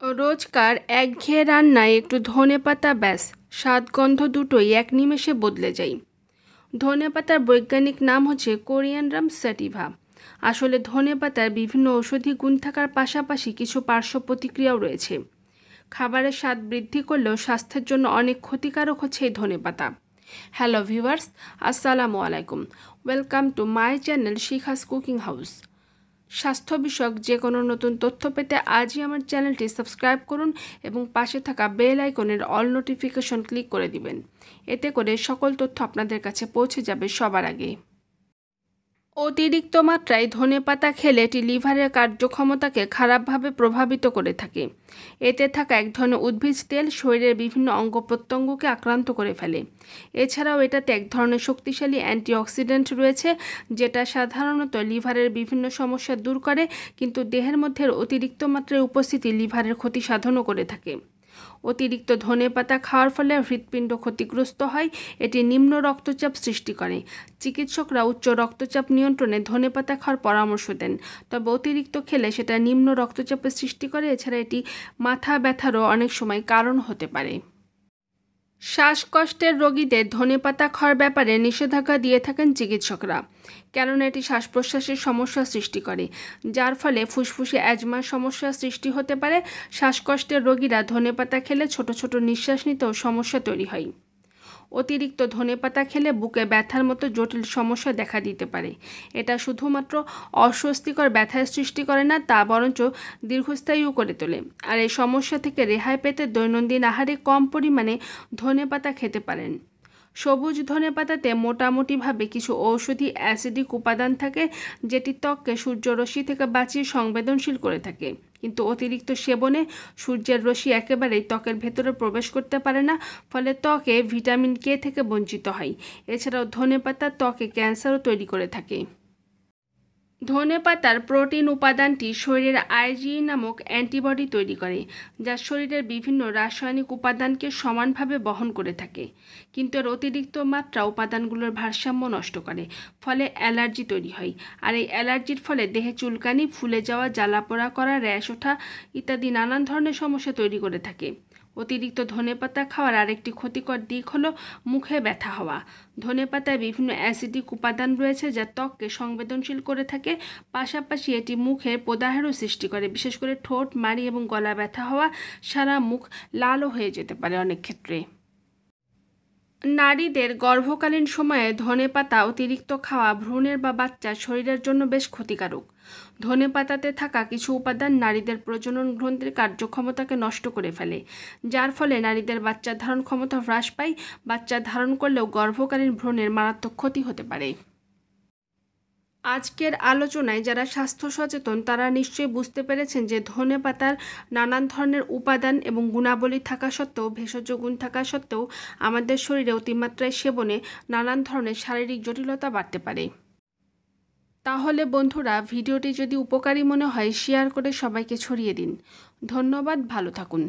রোজকার একঘেয়ে রান্নায় একটু ধনেপাতা ব্যাস, স্বাদ গন্ধ দুটোই এক নিমেষে বদলে যায়। ধনেপাতার বৈজ্ঞানিক নাম হচ্ছে কোরিয়ানড্রাম স্যাটিভা। আসলে ধনেপাতার বিভিন্ন ঔষধি গুণ থাকার পাশাপাশি কিছু পার্শ্ব প্রতিক্রিয়াও রয়েছে। খাবারের স্বাদ বৃদ্ধি করলেও স্বাস্থ্যের জন্য অনেক ক্ষতিকারক হচ্ছে এই ধনেপাতা। হ্যালো ভিউয়ার্স, আসসালামু আলাইকুম। Welcome to my channel Shikha's cooking house. স্বাস্থ্য বিষয়ক যে কোনো নতুন তথ্য পেতে আজই আমার চ্যানেলটি সাবস্ক্রাইব করুন এবং পাশে থাকা বেল আইকনের অল নোটিফিকেশন ক্লিক করে দিবেন। এতে করে সকল তথ্য আপনাদের কাছে পৌঁছে যাবে সবার আগে। অতিরিক্ত মাত্রায় ধনেপাতা খেলে এটি লিভারের কার্যক্ষমতাকে খারাপভাবে প্রভাবিত করে থাকে। এতে থাকা এক ধরনের উদ্ভিজ তেল শরীরের বিভিন্ন অঙ্গ প্রত্যঙ্গকে আক্রান্ত করে ফেলে। এছাড়াও এটাতে এক ধরনের শক্তিশালী অ্যান্টিঅক্সিডেন্ট রয়েছে, যেটা সাধারণত লিভারের বিভিন্ন সমস্যা দূর করে, কিন্তু দেহের মধ্যে অতিরিক্ত মাত্রায় উপস্থিতি লিভারের ক্ষতি সাধনও করে থাকে। অতিরিক্ত ধনেপাতা খাওয়ার ফলে হৃৎপিণ্ড ক্ষতিগ্রস্ত হয়। এটি নিম্ন রক্তচাপ সৃষ্টি করে। চিকিৎসকরা উচ্চ রক্তচাপ নিয়ন্ত্রণে ধনেপাতা খাওয়ার পরামর্শ দেন, তবে অতিরিক্ত খেলে সেটা নিম্ন রক্তচাপের সৃষ্টি করে। এছাড়া এটি মাথা ব্যথারও অনেক সময় কারণ হতে পারে। শ্বাসকষ্টের রোগীদের ধনেপাতা খাওয়ার ব্যাপারে নিষেধাজ্ঞা দিয়ে থাকেন চিকিৎসকরা, কেননা এটি শ্বাস প্রশ্বাসের সমস্যা সৃষ্টি করে, যার ফলে ফুসফুসে অ্যাজমার সমস্যার সৃষ্টি হতে পারে। শ্বাসকষ্টের রোগীরা ধনেপাতা খেলে ছোট ছোট নিঃশ্বাস নিতেও সমস্যা তৈরি হয়। অতিরিক্ত ধনেপাতা খেলে বুকে ব্যথার মতো জটিল সমস্যা দেখা দিতে পারে। এটা শুধুমাত্র অস্বস্তিকর ব্যথার সৃষ্টি করে না, তা বরঞ্চ দীর্ঘস্থায়ীও করে তোলে। আর এই সমস্যা থেকে রেহাই পেতে দৈনন্দিন আহারে কম পরিমাণে ধনেপাতা খেতে পারেন। সবুজ ধনেপাতাতে মোটামুটিভাবে কিছু ঔষধি অ্যাসিডিক উপাদান থাকে, যেটি ত্বককে সূর্যরশ্মি থেকে বাঁচিয়ে সংবেদনশীল করে থাকে। কিন্তু অতিরিক্ত সেবনে সূর্যের রশ্মি একেবারেই ত্বকের ভেতরে প্রবেশ করতে পারে না, ফলে ত্বকে ভিটামিন কে থেকে বঞ্চিত হয়। এছাড়াও ধনেপাতা ত্বকে ক্যান্সারও তৈরি করে থাকে। ধনেপাতার প্রোটিন উপাদানটি শরীরের আইজিই নামক অ্যান্টিবডি তৈরি করে, যা শরীরের বিভিন্ন রাসায়নিক উপাদানকে সমানভাবে বহন করে থাকে। কিন্তু এর অতিরিক্ত মাত্রা উপাদানগুলোর ভারসাম্য নষ্ট করে, ফলে অ্যালার্জি তৈরি হয়। আর এই অ্যালার্জির ফলে দেহে চুলকানি, ফুলে যাওয়া, জ্বালাপোড়া করা, র্যাশ ওঠা ইত্যাদি নানান ধরনের সমস্যা তৈরি করে থাকে। অতিরিক্ত ধনেপাতা খাওয়ার আরেকটি ক্ষতিকর দিক হলো মুখে ব্যথা হওয়া। ধনেপাতায় বিভিন্ন অ্যাসিডিক উপাদান রয়েছে, যা ত্বককে সংবেদনশীল করে থাকে। পাশাপাশি এটি মুখের প্রদাহেরও সৃষ্টি করে, বিশেষ করে ঠোঁট, মাড়ি এবং গলা ব্যথা হওয়া, সারা মুখ লালও হয়ে যেতে পারে অনেক ক্ষেত্রে। নারীদের গর্ভকালীন সময়ে ধনেপাতা অতিরিক্ত খাওয়া ভ্রূণের বা বাচ্চার শরীরের জন্য বেশ ক্ষতিকারক। ধনেপাতাতে থাকা কিছু উপাদান নারীদের প্রজনন গ্রন্থির কার্যক্ষমতাকে নষ্ট করে ফেলে, যার ফলে নারীদের বাচ্চা ধারণ ক্ষমতা হ্রাস পায়। বাচ্চা ধারণ করলেও গর্ভকালীন ভ্রূণের মারাত্মক ক্ষতি হতে পারে। আজকের আলোচনায় যারা স্বাস্থ্য সচেতন তারা নিশ্চয়ই বুঝতে পেরেছেন যে ধনেপাতার নানান ধরনের উপাদান এবং গুণাবলী থাকা সত্ত্বেও, ভেষজ গুণ থাকা সত্ত্বেও আমাদের শরীরে অতিমাত্রায় সেবনে নানান ধরনের শারীরিক জটিলতা বাড়তে পারে। তাহলে বন্ধুরা, ভিডিওটি যদি উপকারী মনে হয় শেয়ার করে সবাইকে ছড়িয়ে দিন। ধন্যবাদ, ভালো থাকুন।